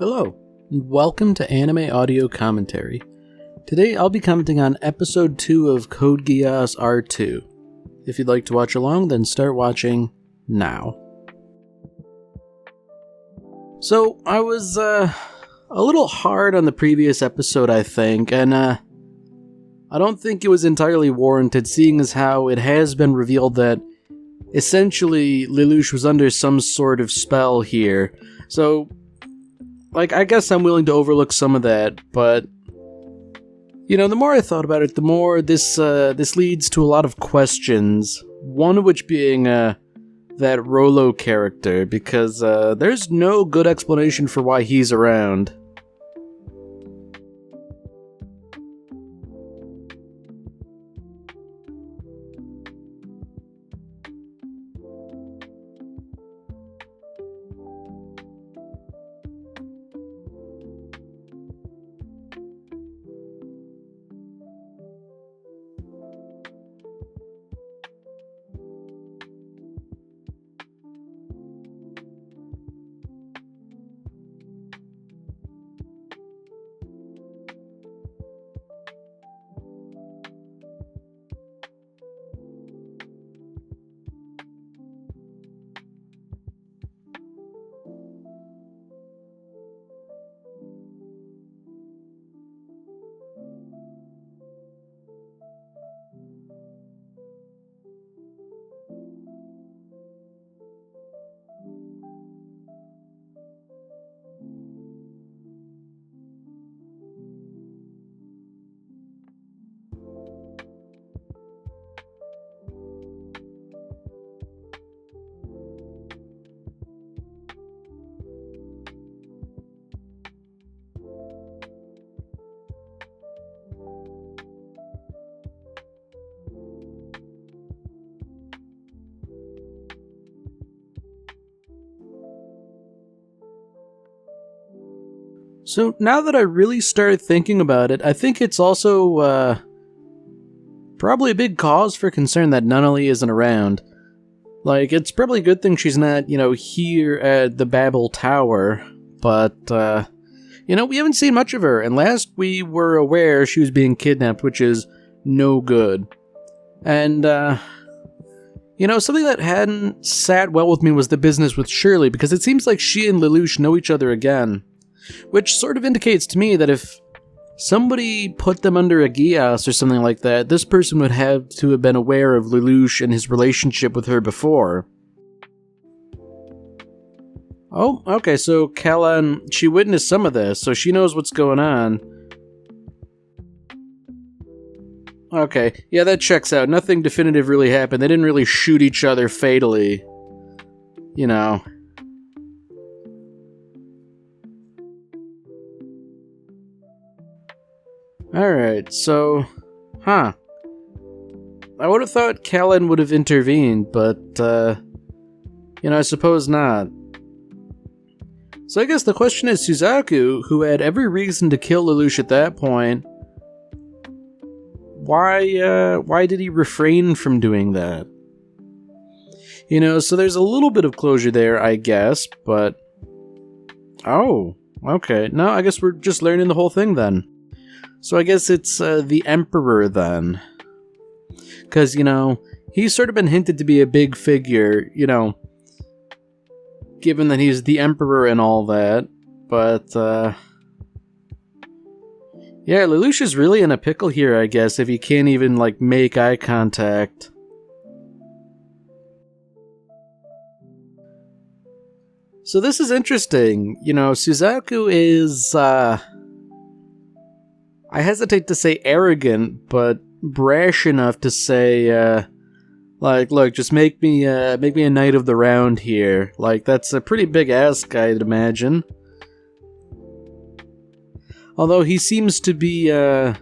Hello, and welcome to Anime Audio Commentary. Today I'll be commenting on Episode 2 of Code Geass R2. If you'd like to watch along, then start watching now. So, I was a little hard on the previous episode, I think, and I don't think it was entirely warranted, seeing as how it has been revealed that essentially Lelouch was under some sort of spell here. So, I guess I'm willing to overlook some of that, but the more I thought about it, the more this leads to a lot of questions. One of which being that Rollo character, because there's no good explanation for why he's around. So now that I really started thinking about it, I think it's also probably a big cause for concern that Nunnally isn't around. It's probably a good thing she's not, here at the Babel Tower, but, we haven't seen much of her, and last we were aware she was being kidnapped, which is no good. And, something that hadn't sat well with me was the business with Shirley, because it seems like she and Lelouch know each other again. Which sort of indicates to me that if somebody put them under a Geass or something like that, this person would have to have been aware of Lelouch and his relationship with her before. Oh, okay, so Kellan, she witnessed some of this, so she knows what's going on. Okay, yeah, that checks out. Nothing definitive really happened. They didn't really shoot each other fatally. Alright, so, I would have thought Kellan would have intervened, but, I suppose not. So I guess the question is, Suzaku, who had every reason to kill Lelouch at that point, why did he refrain from doing that? So there's a little bit of closure there, I guess, but... Oh, okay. No, I guess we're just learning the whole thing then. So I guess it's the Emperor then. Because, he's sort of been hinted to be a big figure, given that he's the Emperor and all that. But, yeah, Lelouch is really in a pickle here, I guess, if he can't even, make eye contact. So this is interesting. Suzaku is, I hesitate to say arrogant, but brash enough to say, look, just make me a knight of the round here. That's a pretty big ask, I'd imagine. Although he seems to be, I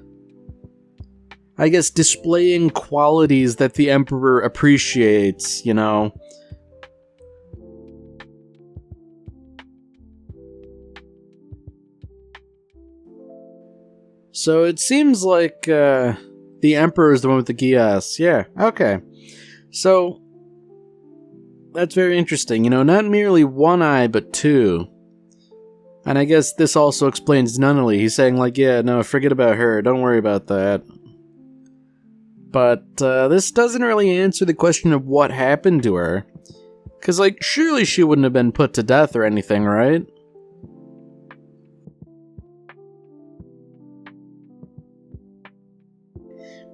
guess, displaying qualities that the Emperor appreciates, So it seems like the Emperor is the one with the Geass. Yeah, okay. So that's very interesting. Not merely one eye, but two. And I guess this also explains Nunnally. He's saying, like, yeah, no, forget about her. Don't worry about that. But this doesn't really answer the question of what happened to her. Because, like, surely she wouldn't have been put to death or anything, right?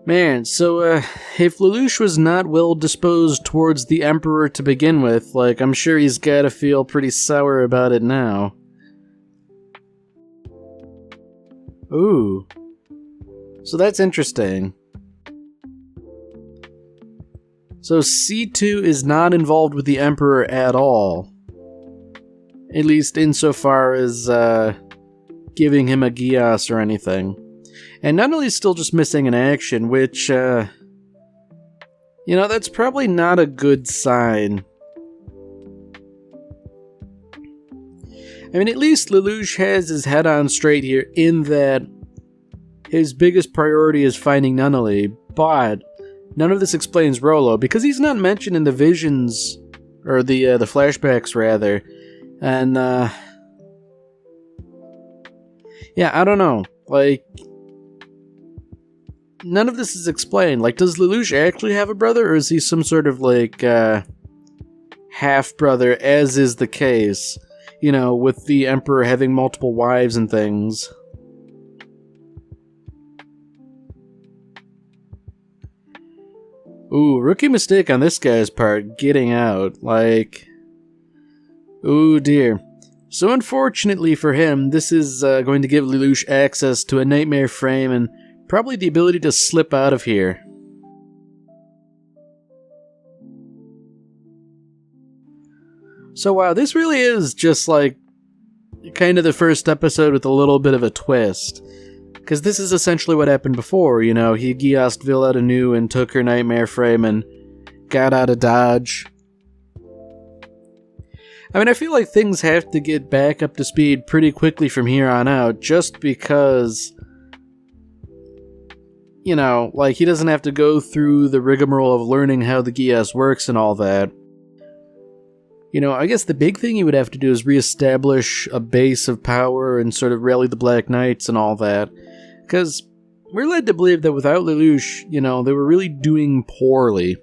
Man, so, if Lelouch was not well disposed towards the Emperor to begin with, like, I'm sure he's gotta feel pretty sour about it now. Ooh. So that's interesting. So C2 is not involved with the Emperor at all. At least insofar as, giving him a Geass or anything. And Nunnally's still just missing in action, which, that's probably not a good sign. I mean, at least Lelouch has his head on straight here, in that his biggest priority is finding Nunnally, but none of this explains Rollo, because he's not mentioned in the visions, or the flashbacks, rather. And, yeah, I don't know. Like, none of this is explained. Like, does Lelouch actually have a brother, or is he some sort of, like, half-brother, as is the case, with the Emperor having multiple wives and things? Ooh, rookie mistake on this guy's part, getting out. Like, ooh dear. So unfortunately for him, this is going to give Lelouch access to a nightmare frame and probably the ability to slip out of here. So wow, this really is just like kind of the first episode with a little bit of a twist. Because this is essentially what happened before, he Geassed Villa anew and took her nightmare frame and got out of Dodge. I mean, I feel like things have to get back up to speed pretty quickly from here on out, just because, he doesn't have to go through the rigmarole of learning how the Geass works and all that. I guess the big thing he would have to do is reestablish a base of power and sort of rally the Black Knights and all that. Because we're led to believe that without Lelouch, they were really doing poorly.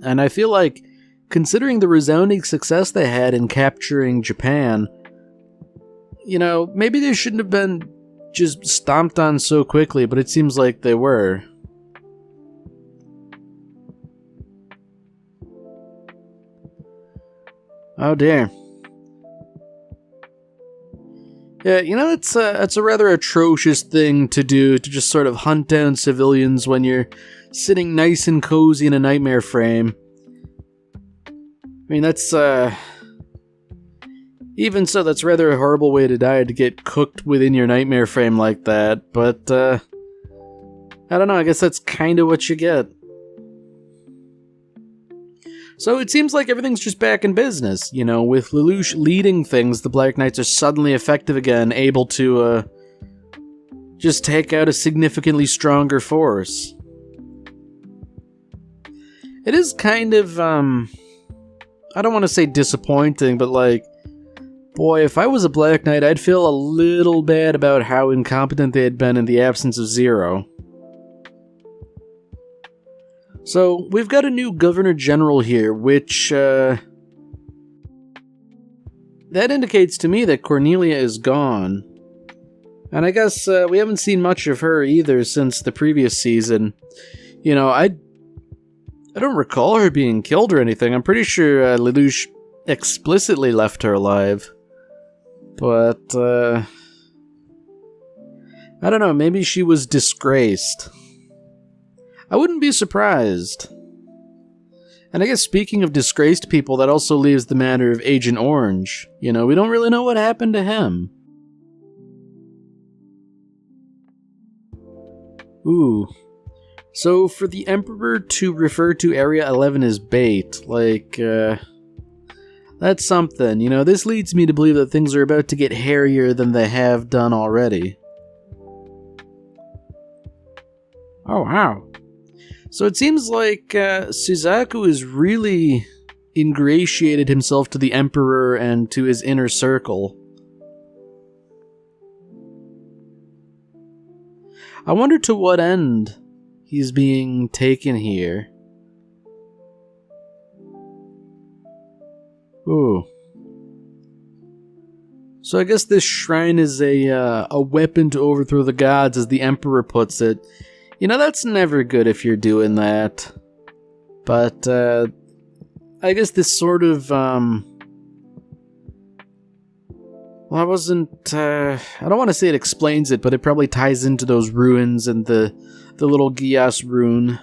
And I feel like, considering the resounding success they had in capturing Japan, maybe they shouldn't have been just stomped on so quickly, but it seems like they were. Oh dear. Yeah, it's a rather atrocious thing to do, to just sort of hunt down civilians when you're sitting nice and cozy in a nightmare frame. I mean, that's, even so, that's rather a horrible way to die, to get cooked within your nightmare frame like that, but, I don't know, I guess that's kinda what you get. So it seems like everything's just back in business, with Lelouch leading things, the Black Knights are suddenly effective again, able to, just take out a significantly stronger force. It is kind of, I don't want to say disappointing, but like, boy, if I was a Black Knight, I'd feel a little bad about how incompetent they had been in the absence of Zero. So, we've got a new Governor General here, which, that indicates to me that Cornelia is gone. And I guess, we haven't seen much of her either since the previous season. I don't recall her being killed or anything. I'm pretty sure, Lelouch explicitly left her alive. But, I don't know, maybe she was disgraced. I wouldn't be surprised. And I guess speaking of disgraced people, that also leaves the matter of Agent Orange. We don't really know what happened to him. Ooh. So for the Emperor to refer to Area 11 as bait, like, that's something. This leads me to believe that things are about to get hairier than they have done already. Oh, wow. So it seems like Suzaku has really ingratiated himself to the Emperor and to his inner circle. I wonder to what end he's being taken here. Ooh. So I guess this shrine is a weapon to overthrow the gods, as the Emperor puts it. You know, that's never good if you're doing that. But, I guess this sort of, well, I don't want to say it explains it, but it probably ties into those ruins and the little Geass rune.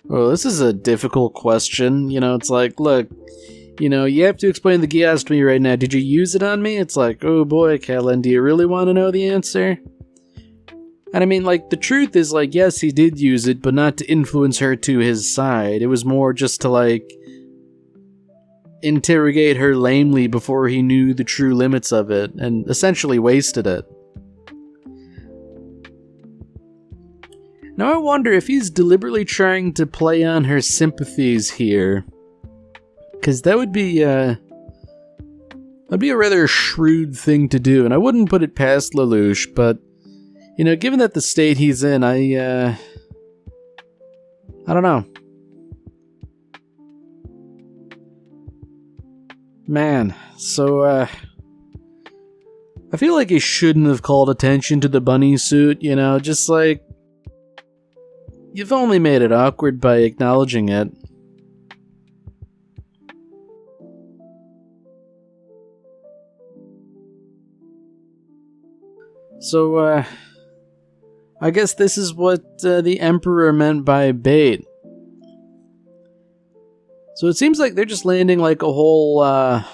Oh, this is a difficult question. You know, it's like, look, you know, you have to explain the Geass to me right now. Did you use it on me? It's like, oh boy, Catelyn, do you really want to know the answer? And I mean, like, the truth is, like, yes, he did use it, but not to influence her to his side. It was more just to, like, interrogate her lamely before he knew the true limits of it, and essentially wasted it. Now I wonder if he's deliberately trying to play on her sympathies here. Because that would be, that'd be a rather shrewd thing to do, and I wouldn't put it past Lelouch, but, you know, given that the state he's in, I don't know. Man, so, I feel like he shouldn't have called attention to the bunny suit, you know, just like, you've only made it awkward by acknowledging it. So, I guess this is what the Emperor meant by bait. So it seems like they're just landing like a whole, I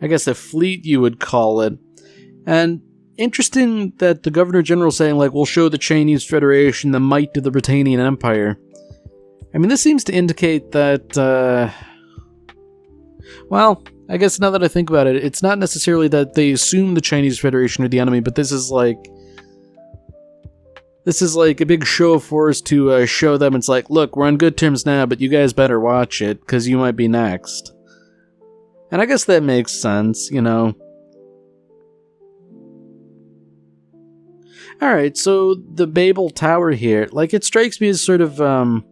guess a fleet you would call it. And interesting that the Governor General saying like, we'll show the Chinese Federation the might of the Britannian Empire. I mean, this seems to indicate that, well, I guess now that I think about it, it's not necessarily that they assume the Chinese Federation are the enemy, but this is like a big show of force to show them. It's like, look, we're on good terms now, but you guys better watch it, because you might be next. And I guess that makes sense, you know. Alright, so the Babel Tower here, like, it strikes me as sort of,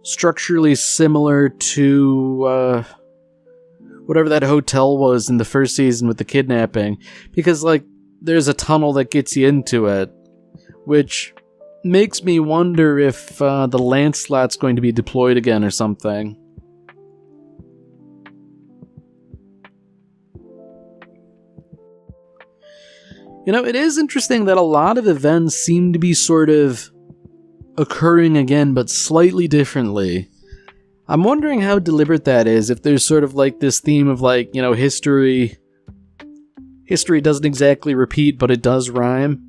structurally similar to, whatever that hotel was in the first season with the kidnapping, because, like, there's a tunnel that gets you into it, which makes me wonder if the Lancelot's going to be deployed again or something. You know, it is interesting that a lot of events seem to be sort of occurring again, but slightly differently. I'm wondering how deliberate that is, if there's sort of like this theme of like, you know, history doesn't exactly repeat, but it does rhyme.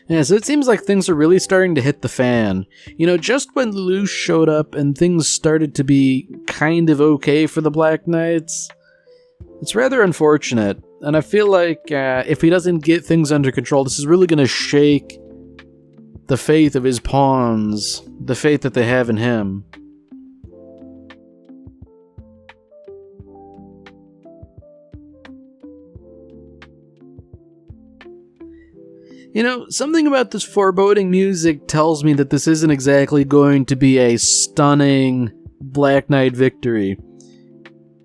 Yeah, so it seems like things are really starting to hit the fan. You know, just when Lelouch showed up and things started to be kind of okay for the Black Knights, it's rather unfortunate. And I feel like if he doesn't get things under control, this is really going to shake the faith of his pawns, the faith that they have in him. You know, something about this foreboding music tells me that this isn't exactly going to be a stunning Black Knight victory.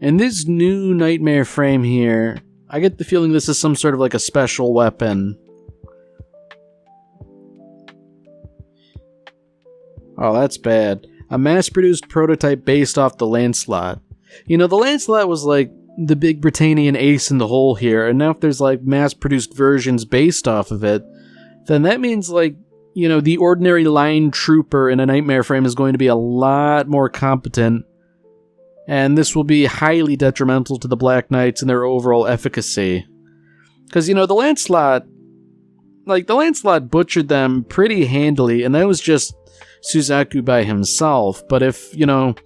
And this new Nightmare frame here, I get the feeling this is some sort of like a special weapon. Oh, that's bad. A mass-produced prototype based off the Lancelot. You know, the Lancelot was like the big Britannian ace in the hole here, and now if there's like mass-produced versions based off of it, then that means like, you know, the ordinary line trooper in a Nightmare frame is going to be a lot more competent, and this will be highly detrimental to the Black Knights and their overall efficacy. Because, you know, the Lancelot butchered them pretty handily, and that was just Suzaku by himself. But if, you know,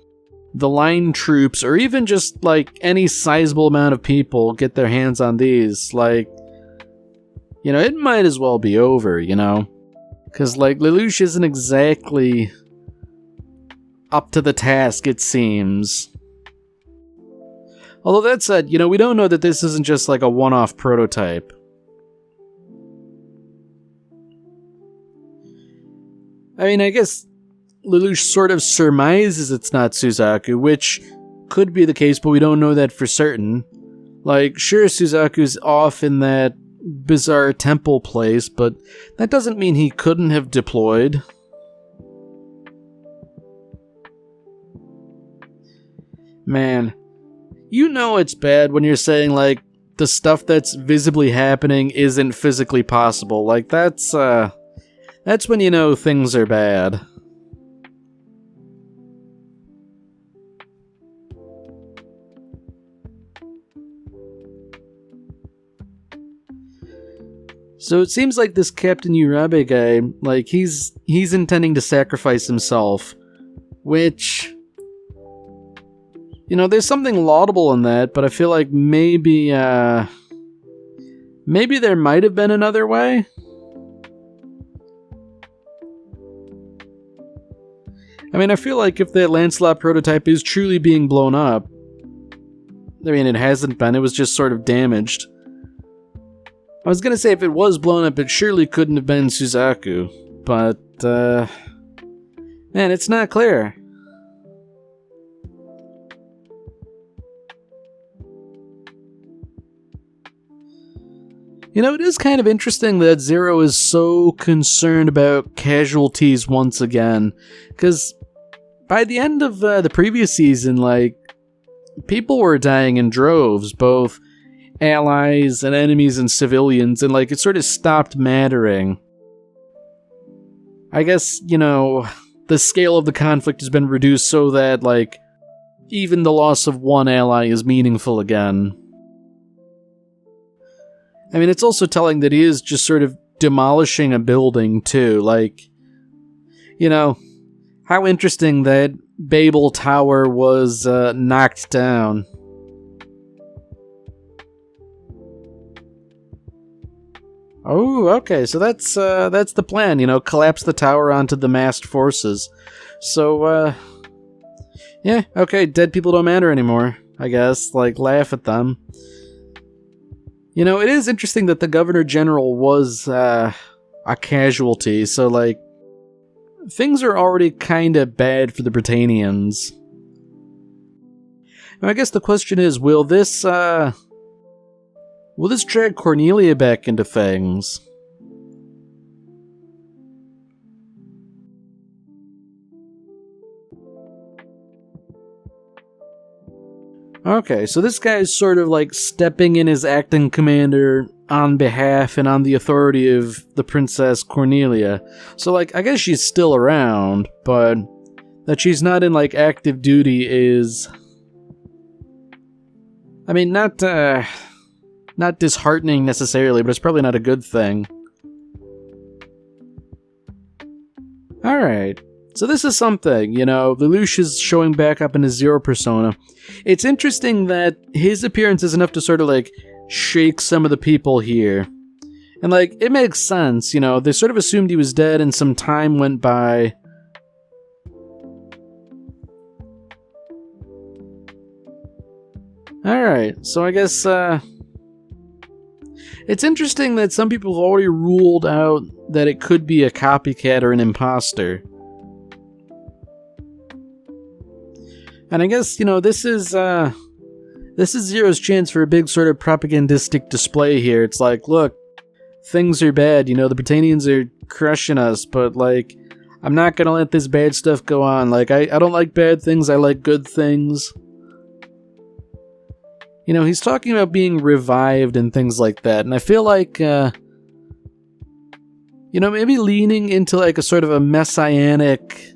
the line troops, or even just, like, any sizable amount of people get their hands on these, like, you know, it might as well be over, you know? Because, like, Lelouch isn't exactly up to the task, it seems. Although that said, we don't know that this isn't just like a one-off prototype. I mean, I guess Lelouch sort of surmises it's not Suzaku, which could be the case, but we don't know that for certain. Like, sure, Suzaku's off in that bizarre temple place, but that doesn't mean he couldn't have deployed. Man, it's bad when you're saying, like, the stuff that's visibly happening isn't physically possible. Like, that's when you know things are bad. So it seems like this Captain Urabe guy, like, he's intending to sacrifice himself, which, there's something laudable in that, but I feel like maybe there might have been another way. I mean, I feel like if that Lancelot prototype is truly being blown up, I mean, it hasn't been, it was just sort of damaged. I was gonna say if it was blown up, it surely couldn't have been Suzaku, but, man, it's not clear. It is kind of interesting that Zero is so concerned about casualties once again, because by the end of the previous season, like, people were dying in droves, both allies and enemies and civilians, and, like, it sort of stopped mattering. I guess, the scale of the conflict has been reduced so that, like, even the loss of one ally is meaningful again. I mean, it's also telling that he is just sort of demolishing a building, too. Like, how interesting that Babel Tower was knocked down. Oh, okay, so that's the plan, collapse the tower onto the massed forces. So, yeah, okay, dead people don't matter anymore, I guess, like, laugh at them. It is interesting that the Governor General was, a casualty, so, like, things are already kinda bad for the Britannians. Now, I guess the question is, will this drag Cornelia back into things? Okay, so this guy is sort of like stepping in as acting commander on behalf and on the authority of the Princess Cornelia. So, like, I guess she's still around, but that she's not in, like, active duty is, I mean, not disheartening necessarily, but it's probably not a good thing. Alright, so this is something, Lelouch is showing back up in his Zero persona. It's interesting that his appearance is enough to sort of, like, shake some of the people here. And, like, it makes sense, they sort of assumed he was dead and some time went by. Alright, so I guess, it's interesting that some people have already ruled out that it could be a copycat or an imposter. And I guess, this is Zero's chance for a big sort of propagandistic display here. It's like, look, things are bad, the Britannians are crushing us, but, like, I'm not gonna let this bad stuff go on. Like, I don't like bad things, I like good things. He's talking about being revived and things like that, and I feel like, maybe leaning into, like, a sort of a messianic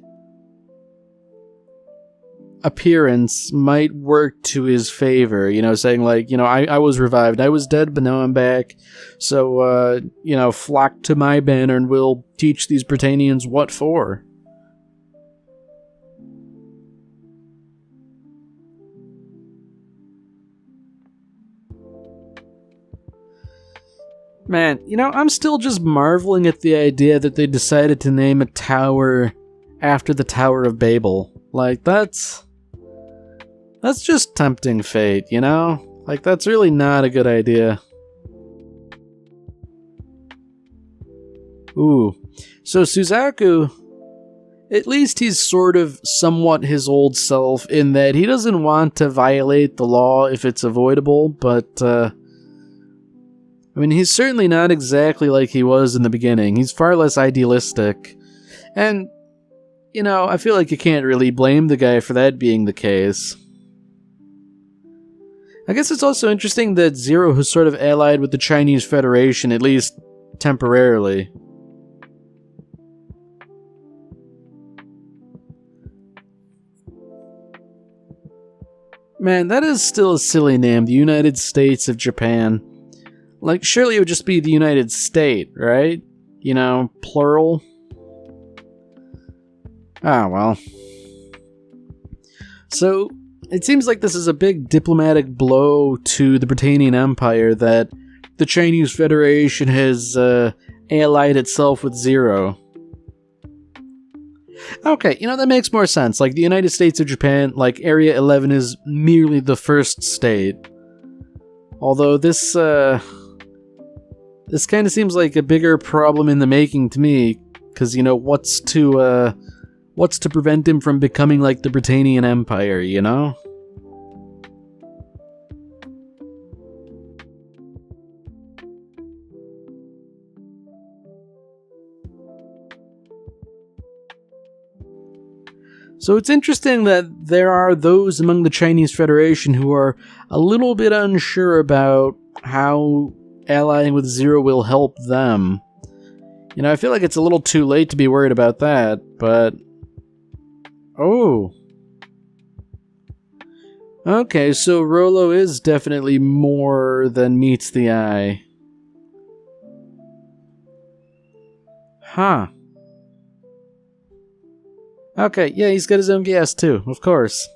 appearance might work to his favor, saying, like, I was revived, I was dead, but now I'm back, so, flock to my banner and we'll teach these Britannians what for. Man, I'm still just marveling at the idea that they decided to name a tower after the Tower of Babel. Like, that's That's just tempting fate, you know? Like, that's really not a good idea. Ooh. So Suzaku, at least he's sort of somewhat his old self in that he doesn't want to violate the law if it's avoidable, but, I mean, he's certainly not exactly like he was in the beginning. He's far less idealistic. And, you know, I feel like you can't really blame the guy for that being the case. I guess it's also interesting that Zero has sort of allied with the Chinese Federation, at least temporarily. Man, that is still a silly name, the United States of Japan. Like, surely it would just be the United State, right? You know, plural. Ah, well. So, it seems like this is a big diplomatic blow to the Britannian Empire that the Chinese Federation has allied itself with Zero. Okay, you know, that makes more sense. Like, the United States of Japan, like, Area 11 is merely the first state. Although this kind of seems like a bigger problem in the making to me, because, you know, what's to prevent him from becoming like the Britannian Empire, you know? So it's interesting that there are those among the Chinese Federation who are a little bit unsure about how allying with Zero will help them. You know, I feel like it's a little too late to be worried about that, but... Oh. Okay, so Rolo is definitely more than meets the eye. Huh. Okay, yeah, he's got his own gas too, of course.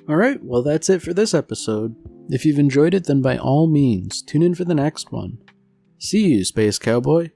Alright, well that's it for this episode. If you've enjoyed it, then by all means, tune in for the next one. See you, Space Cowboy.